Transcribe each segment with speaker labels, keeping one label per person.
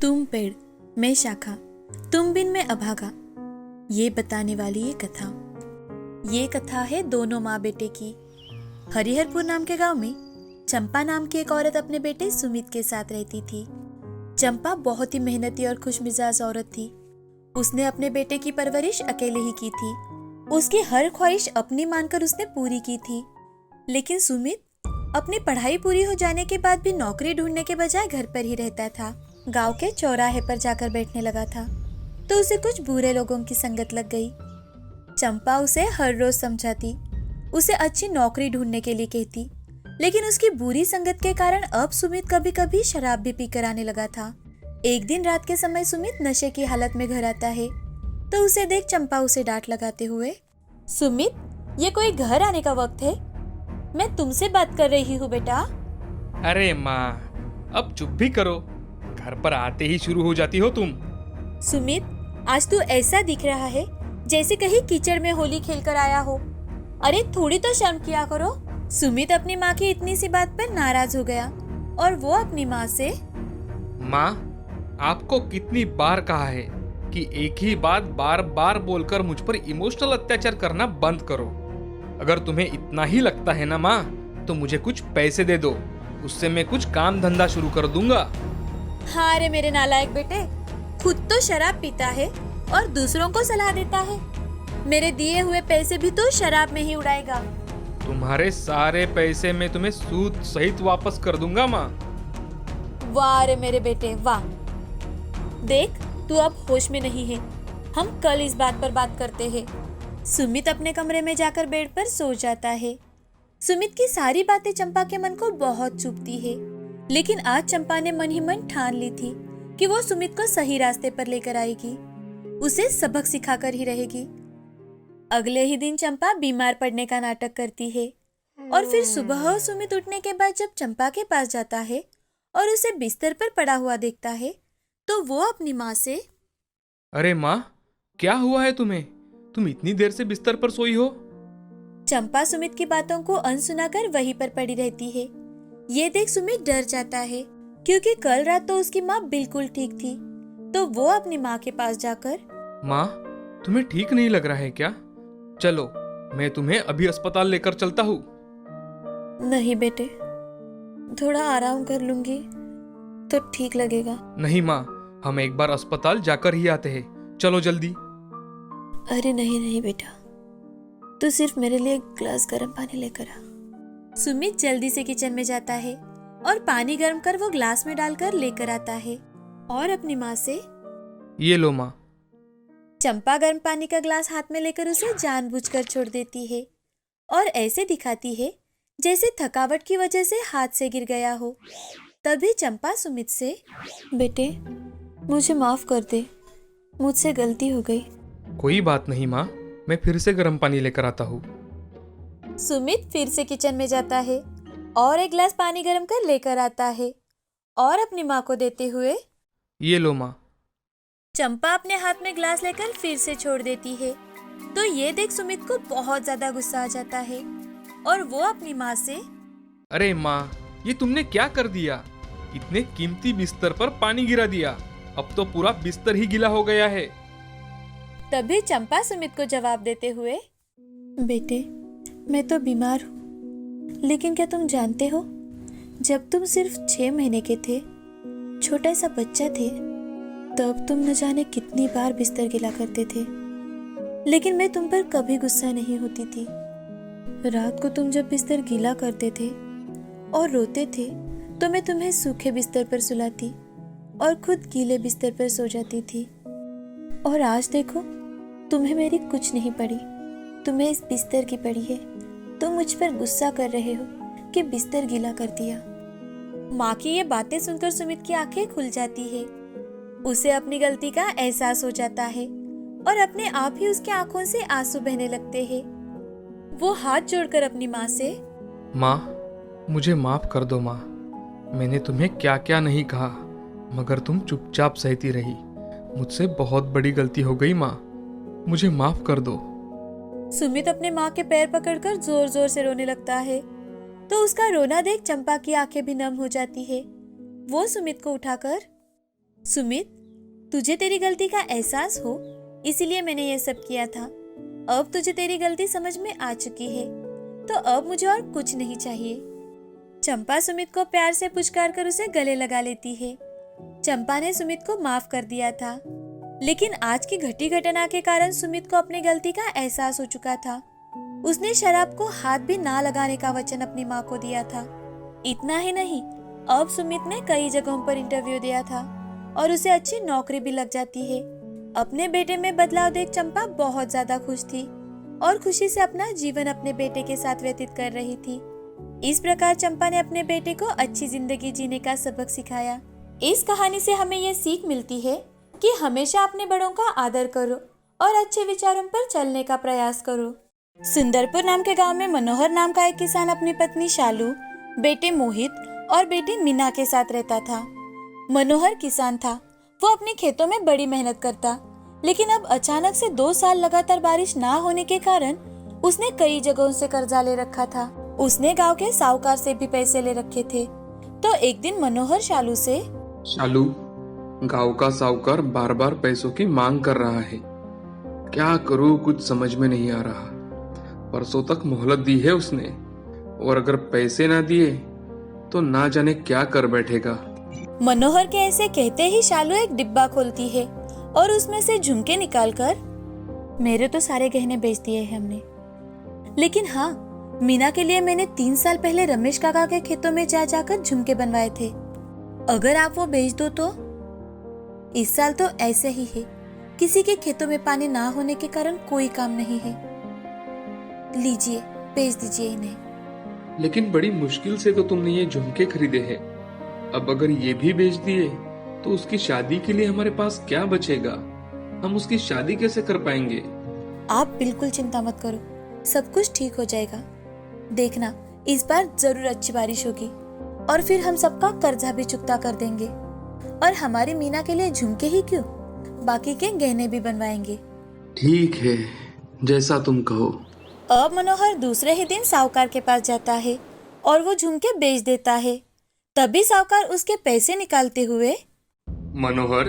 Speaker 1: तुम पेड़ मैं शाखा, तुम बिन मैं अभागा, ये बताने वाली ये कथा है दोनों माँ बेटे की। हरिहरपुर नाम के गांव में चंपा नाम की एक औरत अपने बेटे सुमित के साथ रहती थी। चंपा बहुत ही मेहनती और खुशमिजाज औरत थी। उसने अपने बेटे की परवरिश अकेले ही की थी। उसकी हर ख्वाहिश अपनी मानकर उसने पूरी की थी। लेकिन सुमित अपनी पढ़ाई पूरी हो जाने के बाद भी नौकरी ढूंढने के बजाय घर पर ही रहता था। गांव के चौराहे पर जाकर बैठने लगा था तो उसे कुछ बुरे लोगों की संगत लग गई। चंपा उसे हर रोज समझाती, उसे अच्छी नौकरी ढूंढने के लिए कहती, लेकिन उसकी बुरी संगत के कारण अब सुमित कभी कभी शराब भी पीकर आने लगा था। एक दिन रात के समय सुमित नशे की हालत में घर आता है तो उसे देख चंपा उसे डांट लगाते हुए, सुमित, ये कोई घर आने का वक्त है? मैं तुमसे बात कर रही हूँ बेटा।
Speaker 2: अरे माँ, अब चुप भी करो, घर पर आते ही शुरू हो जाती हो तुम।
Speaker 1: सुमित, आज तू ऐसा दिख रहा है जैसे कहीं कीचड़ में होली खेलकर आया हो। अरे थोड़ी तो शर्म किया करो। सुमित अपनी माँ की इतनी सी बात पर नाराज हो गया और वो अपनी माँ से,
Speaker 2: माँ, आपको कितनी बार कहा है कि एक ही बात बार बार बोलकर मुझ पर इमोशनल अत्याचार करना बंद करो। अगर तुम्हें इतना ही लगता है ना माँ, तो मुझे कुछ पैसे दे दो, उससे मैं कुछ काम धंधा शुरू कर दूंगा।
Speaker 1: हाँ रे मेरे नालायक बेटे, खुद तो शराब पीता है और दूसरों को सलाह देता है। मेरे दिए हुए पैसे भी तो शराब में ही उड़ाएगा।
Speaker 2: तुम्हारे सारे पैसे मैं तुम्हें सूद सहित वापस कर दूंगा माँ।
Speaker 1: वाह रे मेरे बेटे वाह। देख, तू अब होश में नहीं है। हम कल इस बात पर बात करते हैं। सुमित अपने कमरे में जाकर बेड पर सो जाता है। सुमित की सारी बातें चंपा के मन को बहुत चुभती है, लेकिन आज चंपा ने मन ही मन ठान ली थी कि वो सुमित को सही रास्ते पर लेकर आएगी, उसे सबक सिखाकर ही रहेगी। अगले ही दिन चंपा बीमार पड़ने का नाटक करती है और फिर सुबह सुमित उठने के बाद जब चंपा के पास जाता है और उसे बिस्तर पर पड़ा हुआ देखता है तो वो अपनी माँ से,
Speaker 2: अरे माँ, क्या हुआ है तुम्हें? तुम इतनी देर से बिस्तर पर सोई हो?
Speaker 1: चंपा सुमित की बातों को अनसुना कर वहीं पर पड़ी रहती है। ये देख सुमित डर जाता है क्योंकि कल रात तो उसकी माँ बिल्कुल ठीक थी। तो वो अपनी माँ के पास जाकर,
Speaker 2: माँ, तुम्हें ठीक नहीं लग रहा है क्या? चलो, मैं तुम्हें अभी अस्पताल लेकर चलता हूँ।
Speaker 1: नहीं बेटे, थोड़ा आराम कर लूंगी तो ठीक लगेगा।
Speaker 2: नहीं माँ, हम एक बार अस्पताल जाकर ही आते हैं, चलो जल्दी।
Speaker 1: अरे नहीं नहीं बेटा, तू सिर्फ मेरे लिए एक ग्लास गर्म पानी लेकर आ। सुमित जल्दी से किचन में जाता है और पानी गर्म कर वो ग्लास में डालकर लेकर आता है और अपनी माँ से,
Speaker 2: ये लो माँ।
Speaker 1: चंपा गर्म पानी का ग्लास हाथ में लेकर उसे जानबूझकर छोड़ देती है और ऐसे दिखाती है जैसे थकावट की वजह से हाथ से गिर गया हो। तभी चंपा सुमित से, बेटे मुझे माफ कर दे, मुझसे गलती हो गई।
Speaker 2: कोई बात नहीं माँ, मैं फिर से गर्म पानी लेकर आता हूँ।
Speaker 1: सुमित फिर से किचन में जाता है और एक गिलास पानी गर्म कर लेकर आता है और अपनी माँ को देते हुए,
Speaker 2: ये लो माँ।
Speaker 1: चंपा अपने हाथ में ग्लास लेकर फिर से छोड़ देती है। तो ये देख सुमित को बहुत ज्यादा गुस्सा आ जाता है और वो अपनी माँ से,
Speaker 2: अरे माँ, ये तुमने क्या कर दिया? इतने कीमती बिस्तर पर पानी गिरा दिया, अब तो पूरा बिस्तर ही गीला हो गया है।
Speaker 1: तभी चंपा सुमित को जवाब देते हुए, बेटे मैं तो बीमार हूँ, लेकिन क्या तुम जानते हो, जब तुम सिर्फ 6 महीने के थे, छोटा सा बच्चा थे, तब तुम न जाने कितनी बार बिस्तर गिला करते थे, लेकिन मैं तुम पर कभी गुस्सा नहीं होती थी। रात को तुम जब बिस्तर गीला करते थे और रोते थे तो मैं तुम्हें सूखे बिस्तर पर सुलाती और खुद गीले बिस्तर पर सो जाती थी। और आज देखो, तुम्हें मेरी कुछ नहीं पड़ी, तुम्हें इस बिस्तर की पड़ी है। तुम मुझ पर गुस्सा कर रहे हो कि बिस्तर गीला कर दिया। माँ की ये बातें सुनकर सुमित की आंखें खुल जाती है। उसे अपनी गलती का एहसास हो जाता है और अपने आप ही उसकी आंखों से आंसू बहने लगते हैं। वो हाथ जोड़कर अपनी माँ से,
Speaker 2: माँ, मुझे माफ कर दो माँ। मैंने तुम्हें क्या क्या नहीं कहा, मगर तुम चुपचाप सहती रही। मुझसे बहुत बड़ी गलती हो गई माँ, मुझे माफ कर दो।
Speaker 1: सुमित अपने माँ के पैर पकड़कर जोर जोर से रोने लगता है तो उसका रोना देख चंपा की आंखें भी नम हो जाती है। वो सुमित को उठाकर, सुमित, तुझे तेरी गलती का एहसास हो, इसीलिए मैंने ये सब किया था। अब तुझे तेरी गलती समझ में आ चुकी है, तो अब मुझे और कुछ नहीं चाहिए। चंपा सुमित को प्यार से पुचकार कर उसे गले लगा लेती है। चंपा ने सुमित को माफ कर दिया था, लेकिन आज की घटी घटना के कारण सुमित को अपनी गलती का एहसास हो चुका था। उसने शराब को हाथ भी ना लगाने का वचन अपनी माँ को दिया था। इतना ही नहीं, अब सुमित ने कई जगहों पर इंटरव्यू दिया था और उसे अच्छी नौकरी भी लग जाती है। अपने बेटे में बदलाव देख चंपा बहुत ज्यादा खुश थी और खुशी से अपना जीवन अपने बेटे के साथ व्यतीत कर रही थी। इस प्रकार चंपा ने अपने बेटे को अच्छी जिंदगी जीने का सबक सिखाया। इस कहानी से हमें यह सीख मिलती है कि हमेशा अपने बड़ों का आदर करो और अच्छे विचारों पर चलने का प्रयास करो। सुंदरपुर नाम के गांव में मनोहर नाम का एक किसान अपनी पत्नी शालू, बेटे मोहित और बेटी मीना के साथ रहता था। मनोहर किसान था। वो अपने खेतों में बड़ी मेहनत करता, लेकिन अब अचानक से 2 साल लगातार बारिश ना होने के कारण उसने कई जगहों से कर्जा ले रखा था। उसने गांव के साहूकार से भी पैसे ले रखे थे। तो एक दिन मनोहर शालू से,
Speaker 3: शालू, गांव का साहूकार बार बार पैसों की मांग कर रहा है। क्या करूं, कुछ समझ में नहीं आ रहा। परसों तक मोहलत दी है उसने, और अगर पैसे ना दिए तो ना जाने क्या कर बैठेगा।
Speaker 1: मनोहर के ऐसे कहते ही शालू एक डिब्बा खोलती है और उसमें से झुमके निकालकर, मेरे तो सारे गहने बेच दिए हैं हमने, लेकिन हाँ, मीना के लिए मैंने 3 साल पहले रमेश काका के खेतों में जा जाकर झुमके बनवाए थे। अगर आप वो बेच दो तो। इस साल तो ऐसे ही है, किसी के खेतों में पानी ना होने के कारण कोई काम नहीं है। लीजिए, बेच दीजिए इन्हें।
Speaker 3: लेकिन बड़ी मुश्किल से तो तुमने ये झुमके खरीदे हैं। अब अगर ये भी बेच दिए तो उसकी शादी के लिए हमारे पास क्या बचेगा? हम उसकी शादी कैसे कर पाएंगे?
Speaker 1: आप बिल्कुल चिंता मत करो, सब कुछ ठीक हो जाएगा। देखना, इस बार जरूर अच्छी बारिश होगी और फिर हम सबका कर्जा भी चुकता कर देंगे। और हमारी मीना के लिए झुमके ही क्यों, बाकी के गहने भी बनवाएंगे।
Speaker 3: ठीक है, जैसा तुम कहो।
Speaker 1: अब मनोहर दूसरे ही दिन साहूकार के पास जाता है और वो झुमके बेच देता है। तभी साहूकार उसके पैसे निकालते हुए,
Speaker 3: मनोहर,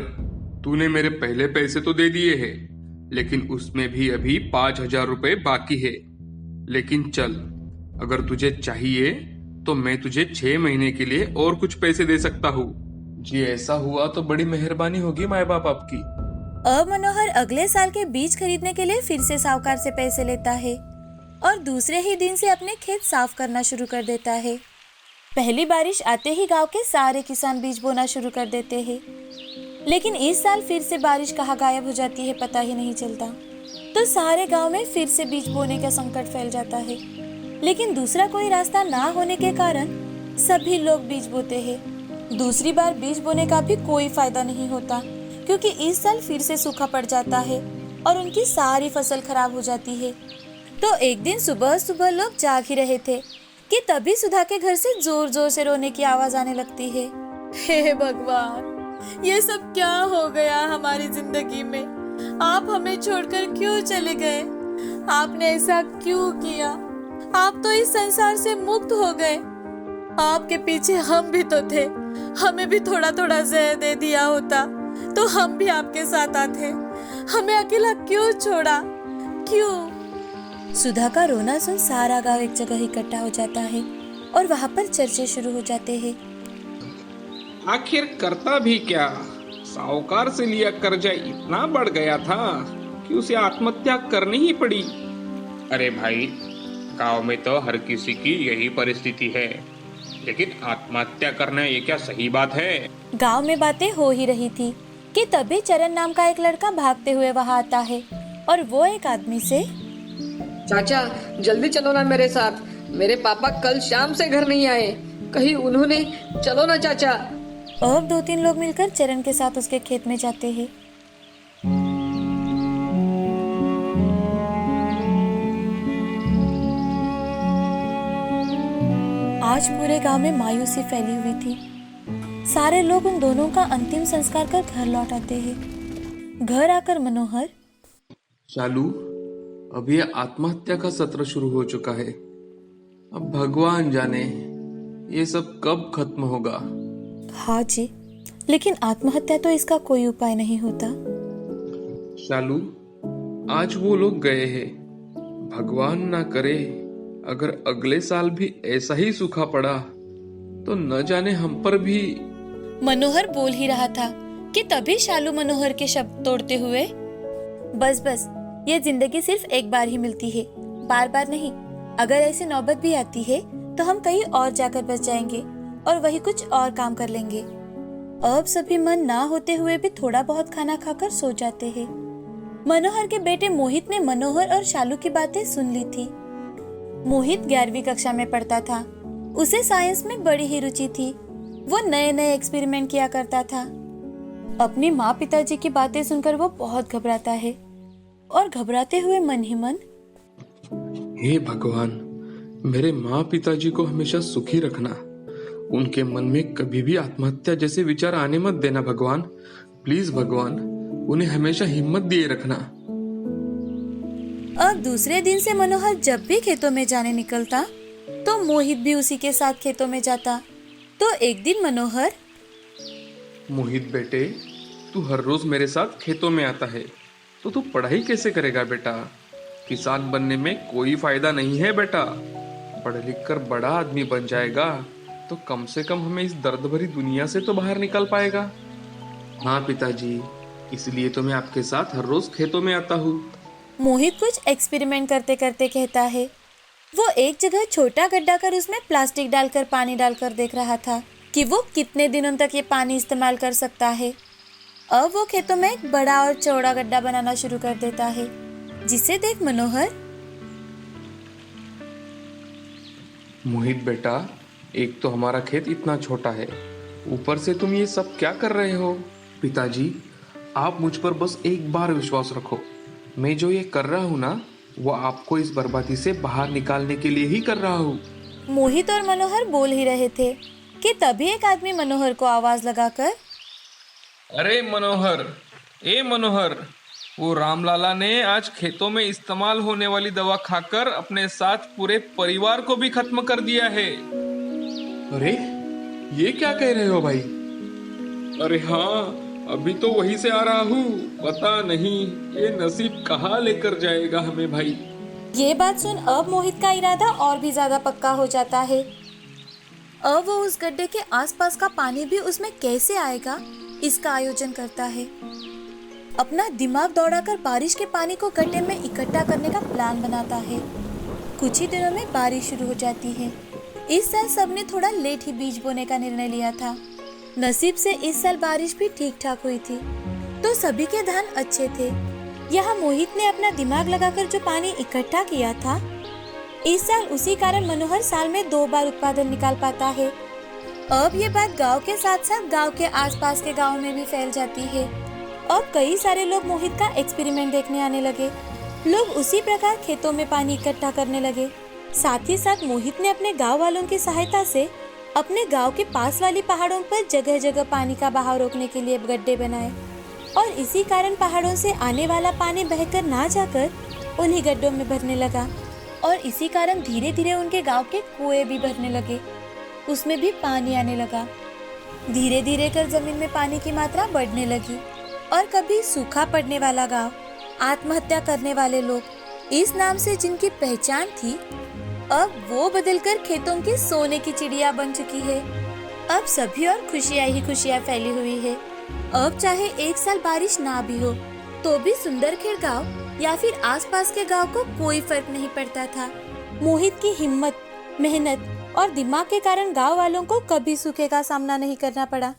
Speaker 3: तूने मेरे पहले पैसे तो दे दिए हैं, लेकिन उसमें भी अभी 5,000 रुपए बाकी है। लेकिन चल, अगर तुझे चाहिए तो मैं तुझे 6 महीने के लिए और कुछ पैसे दे सकता हूँ। जी, ऐसा हुआ तो बड़ी मेहरबानी होगी माए बाप आपकी।
Speaker 1: अब मनोहर अगले साल के बीज खरीदने के लिए फिर से साहूकार से पैसे लेता है और दूसरे ही दिन से अपने खेत साफ करना शुरू कर देता है। पहली बारिश आते ही गांव के सारे किसान बीज बोना शुरू कर देते हैं, लेकिन इस साल फिर से बारिश कहाँ गायब हो जाती है पता ही नहीं चलता। तो सारे गांव में फिर से बीज बोने का संकट फैल जाता है, लेकिन दूसरा कोई रास्ता ना होने के कारण सभी लोग बीज बोते हैं। दूसरी बार बीज बोने का भी कोई फायदा नहीं होता, क्योंकि इस साल फिर से सूखा पड़ जाता है और उनकी सारी फसल खराब हो जाती है। तो एक दिन सुबह सुबह लोग जाग ही रहे थे कि तभी सुधा के घर से जोर जोर से रोने की आवाज आने लगती है। हे भगवान, ये सब क्या हो गया हमारी जिंदगी में? आप हमें छोड़कर क्यों चले गए? आपने ऐसा क्यों किया? आप तो इस संसार से मुक्त हो गए। आपके पीछे हम भी तो थे, हमें भी थोड़ा थोड़ा जहर दे दिया होता तो हम भी आपके साथ आते। हमें अकेला क्यों छोड़ा? क्यों? सुधा का रोना सुन सारा गांव एक जगह इकट्ठा हो जाता है और वहाँ पर चर्चे शुरू हो जाते हैं।
Speaker 2: आखिर करता भी क्या? साहूकार से लिया कर्जा इतना बढ़ गया था कि उसे आत्महत्या करनी ही पड़ी। अरे भाई, गांव में तो हर किसी की यही परिस्थिति है, लेकिन आत्महत्या करना ये क्या सही बात है?
Speaker 1: गांव में बातें हो ही रही थी कि तभी चरण नाम का एक लड़का भागते हुए वहाँ आता है और वो एक आदमी से,
Speaker 4: चाचा जल्दी चलो ना मेरे साथ, मेरे पापा कल शाम से घर नहीं आए, कहीं उन्होंने, चलो ना चाचा।
Speaker 1: अब 2-3 लोग मिलकर चरण के साथ उसके खेत में जाते हैं। आज पूरे गांव में मायूसी फैली हुई थी। सारे लोग उन दोनों का अंतिम संस्कार कर घर लौट आते हैं। घर आकर मनोहर,
Speaker 3: शालू, अब ये आत्महत्या का सत्र शुरू हो चुका है। अब भगवान जाने ये सब कब खत्म होगा।
Speaker 1: हाँ जी, लेकिन आत्महत्या तो इसका कोई उपाय नहीं होता।
Speaker 3: शालू, आज वो लोग गए हैं। भगवान ना करे अगर अगले साल भी ऐसा ही सूखा पड़ा तो न जाने हम पर भी।
Speaker 1: मनोहर बोल ही रहा था कि तभी शालू मनोहर के शब्द तोड़ते हुए, बस बस, ये जिंदगी सिर्फ एक बार ही मिलती है, बार बार नहीं। अगर ऐसी नौबत भी आती है तो हम कहीं और जाकर बस जाएंगे और वही कुछ और काम कर लेंगे। अब सभी मन ना होते हुए भी थोड़ा बहुत खाना खाकर सो जाते हैं। मनोहर के बेटे मोहित ने मनोहर और शालू की बातें सुन ली थी। मोहित 11वीं कक्षा में पढ़ता था। उसे साइंस में बड़ी ही रुचि थी। वो नए नए एक्सपेरिमेंट किया करता था। अपनी माँ पिताजी की बातें सुनकर वो बहुत घबराता है और घबराते हुए मन ही मन,
Speaker 3: हे भगवान, मेरे माँ पिताजी को हमेशा सुखी रखना। उनके मन में कभी भी आत्महत्या जैसे विचार आने मत देना भगवान। प्लीज भगवान, उन्हें हमेशा हिम्मत दिए रखना।
Speaker 1: अब दूसरे दिन से मनोहर जब भी खेतों में जाने निकलता तो मोहित भी उसी के साथ खेतों में जाता। तो एक दिन मनोहर,
Speaker 3: मोहित बेटे, तू हर रोज मेरे साथ खेतों में आता है तो तू पढ़ाई कैसे करेगा बेटा? किसान बनने में कोई फायदा नहीं है बेटा। पढ़ लिख कर बड़ा आदमी बन जाएगा तो कम से कम हमें इस दर्द भरी दुनिया से तो बाहर निकल पाएगा। हाँ पिताजी, इसलिए तो मैं आपके साथ हर रोज खेतों में आता हूँ।
Speaker 1: मोहित कुछ एक्सपेरिमेंट करते करते कहता है। वो एक जगह छोटा गड्ढा कर उसमें प्लास्टिक डालकर पानी डालकर देख रहा था कि वो कितने दिनों तक ये पानी इस्तेमाल कर सकता है। अब वो खेतों में एक बड़ा और चौड़ा गड्ढा बनाना शुरू कर देता है, जिसे देख मनोहर,
Speaker 3: मोहित बेटा, एक तो हमारा खेत इतना छोटा है, ऊपर से तुम ये सब क्या कर रहे हो? पिताजी, आप मुझ पर बस एक बार विश्वास रखो। मैं जो ये कर रहा हूँ ना, वो आपको इस बर्बादी से बाहर निकालने के लिए ही कर रहा हूँ।
Speaker 1: मोहित और मनोहर बोल ही रहे थे कि तभी एक आदमी मनोहर को आवाज लगाकर,
Speaker 2: अरे मनोहर, ए मनोहर, वो रामलाला ने आज खेतों में इस्तेमाल होने वाली दवा खाकर अपने साथ पूरे परिवार को भी खत्म कर दिया है।
Speaker 3: अरे ये क्या कह रहे हो भाई? अरे हाँ, अभी तो वहीं से आ रहा हूँ। पता नहीं ये नसीब कहाँ लेकर जाएगा हमें भाई।
Speaker 1: ये बात सुन अब मोहित का इरादा और भी ज्यादा पक्का हो जाता है। अब वो उस गड्ढे के आसपास का पानी भी उसमें कैसे आएगा, इसका आयोजन करता है। अपना दिमाग दौड़ाकर बारिश के पानी को गड्ढे में इकट्ठा करने का प्लान बनाता है। कुछ ही दिनों में बारिश शुरू हो जाती है। इस साल सबने थोड़ा लेट ही बीज बोने का निर्णय लिया था। नसीब से इस साल बारिश भी ठीक ठाक हुई थी, तो सभी के धान अच्छे थे। यहाँ मोहित ने अपना दिमाग लगाकर जो पानी इकट्ठा किया था, इस साल उसी कारण मनोहर साल में 2 बार उत्पादन निकाल पाता है। अब ये बात गांव के साथ साथ गांव के आसपास के गांव में भी फैल जाती है। अब कई सारे लोग मोहित का एक्सपेरिमेंट देखने आने लगे। लोग उसी प्रकार खेतों में पानी इकट्ठा करने लगे। साथ ही साथ मोहित ने अपने गांव वालों की सहायता से अपने गांव के पास वाली पहाड़ों पर जगह जगह पानी का बहाव रोकने के लिए गड्ढे बनाए और इसी कारण पहाड़ों से आने वाला पानी बहकर ना जाकर उन्हीं गड्ढों में भरने लगा और इसी कारण धीरे धीरे उनके गांव के कुएं भी भरने लगे, उसमें भी पानी आने लगा। धीरे धीरे कर जमीन में पानी की मात्रा बढ़ने लगी और कभी सूखा पड़ने वाला गांव, आत्महत्या करने वाले लोग, इस नाम से जिनकी पहचान थी, अब वो बदलकर खेतों की सोने की चिड़िया बन चुकी है। अब सभी और खुशियाँ ही खुशियाँ फैली हुई है। अब चाहे एक साल बारिश ना भी हो तो भी सुंदरखेड़ गांव या फिर आसपास के गांव को कोई फर्क नहीं पड़ता था। मोहित की हिम्मत, मेहनत और दिमाग के कारण गांव वालों को कभी सूखे का सामना नहीं करना पड़ा।